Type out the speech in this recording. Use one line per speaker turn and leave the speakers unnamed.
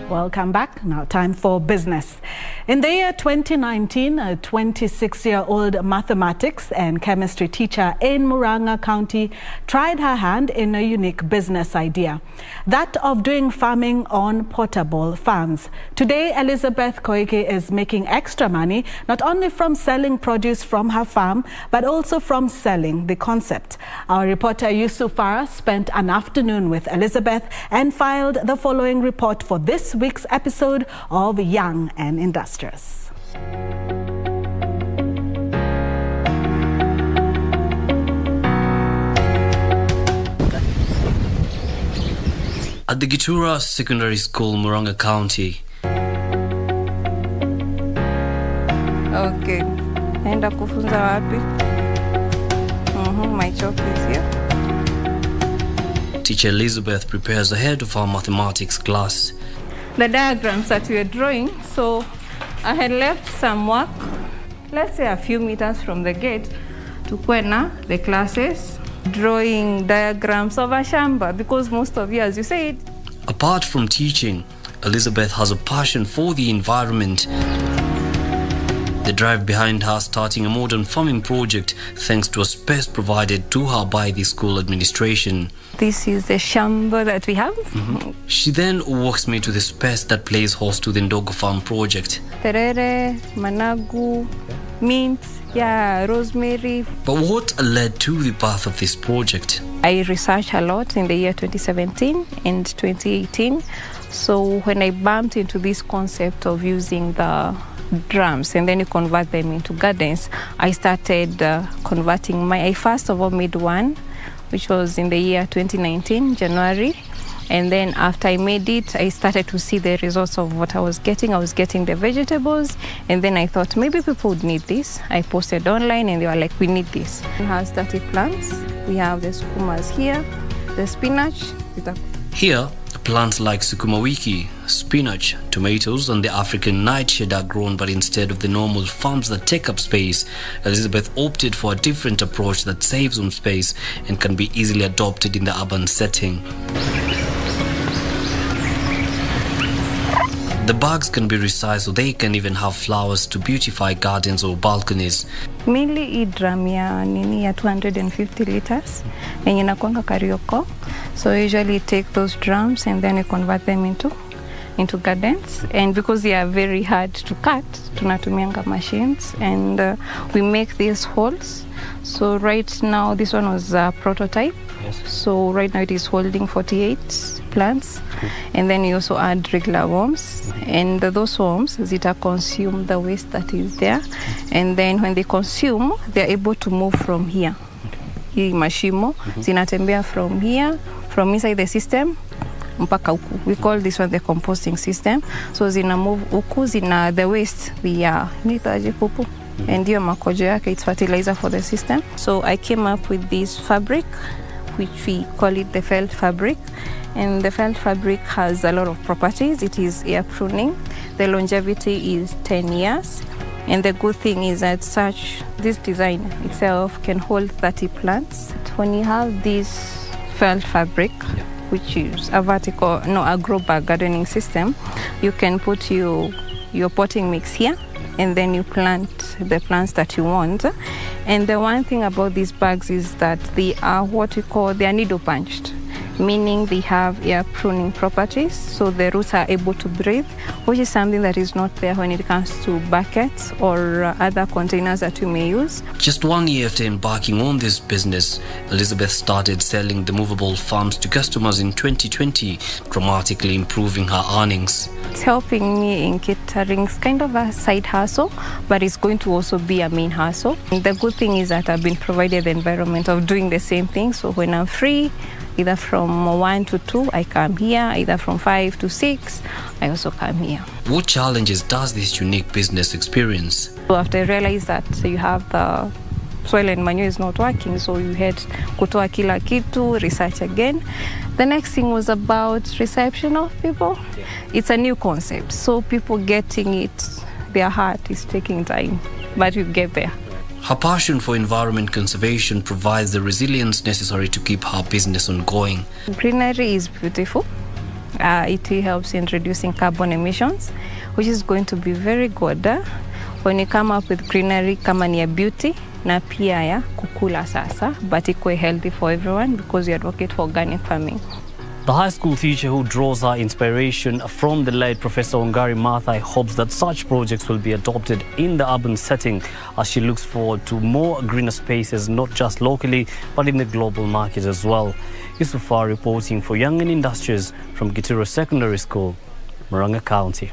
Welcome back. Now time for business. In the year 2019, a 26-year-old mathematics and chemistry teacher in Murang'a County tried her hand in a unique business idea, that of doing farming on potable farms. Today, Elizabeth Koigi is making extra money, not only from selling produce from her farm, but also from selling the concept. Our reporter Yusuf Farah spent an afternoon with Elizabeth and filed the following report for this week's episode of Young and Industrious.
At the Gitura Secondary School, Murang'a County.
Okay. Naenda kufunza wapi? My chalk is here.
Teacher Elizabeth prepares ahead of our mathematics class.
The diagrams that we are drawing, so I had left some work, let's say a few meters from the gate, to Kwena, the classes, drawing diagrams of a shamba, because most of you, as you said.
Apart from teaching, Elizabeth has a passion for the environment. The drive behind her starting a modern farming project thanks to a space provided to her by the school administration.
This is the shamba that we have.
She then walks me to the space that plays host to the Ndogo Farm project.
Terere, managu, mint, rosemary.
But what led to the path of this project?
I researched a lot in the year 2017 and 2018. So when I bumped into this concept of using the drums and then you convert them into gardens, I started converting I first of all made one, which was in the year 2019, January. And then after I made it, I started to see the results of what I was getting. I was getting the vegetables, and then I thought maybe people would need this. I posted online and they were like, we need this. It has 30 plants. We have the sukumas here, the spinach.
Here, plants like sukuma wiki, spinach, tomatoes and the African nightshade are grown, but instead of the normal farms that take up space, Elizabeth opted for a different approach that saves on space and can be easily adopted in the urban setting. The bags can be resized so they can even have flowers to beautify gardens or balconies.
Mainly drum ya 250 liters and inakwanga karioko. So I usually take those drums and then I convert them into gardens. And because they are very hard to cut, tunatumianga machines and we make these holes. So right now this one was a prototype. Yes. So right now it is holding 48 plants. And then you also add regular worms, and those worms zita consume the waste that is there, and then when they consume, they are able to move from here. Hii mashimo zinatembea from here, from inside the system mpaka uku. We call this one the composting system. So zina move uku, zina the waste nitaje pupu, and hiyo makojo yake it's fertilizer for the system. So I came up with this fabric, which we call it the felt fabric. And the felt fabric has a lot of properties. It is air pruning. The longevity is 10 years. And the good thing is that this design itself can hold 30 plants. When you have this felt fabric, which is a grow bag gardening system, you can put your potting mix here, and then you plant the plants that you want. And the one thing about these bags is that they are they are needle punched, meaning they have air pruning properties, so the roots are able to breathe, which is something that is not there when it comes to buckets or other containers that you may use.
Just 1 year after embarking on this business, Elizabeth started selling the movable farms to customers in 2020, dramatically improving her earnings.
It's helping me in catering. It's kind of a side hustle, but it's going to also be a main hustle. And the good thing is that I've been provided the environment of doing the same thing, so when I'm free, either from 1 to 2, I come here. Either from 5 to 6, I also come here.
What challenges does this unique business experience?
So after I realized that you have the soil and manure is not working, so you had kutoa kila kitu, research again. The next thing was about reception of people. It's a new concept, so people getting it, their heart is taking time, but you get there.
Her passion for environment conservation provides the resilience necessary to keep her business ongoing.
Greenery is beautiful. It helps in reducing carbon emissions, which is going to be very good when you come up with greenery kama ni ya beauty na pia ya kukula sasa, but ikuwe healthy for everyone because we advocate for organic farming.
The high school teacher who draws her inspiration from the late Professor Ongari Maathai hopes that such projects will be adopted in the urban setting as she looks forward to more greener spaces, not just locally, but in the global market as well. Yusuf Farah reporting for Young and Industrious from Gituro Secondary School, Murang'a County.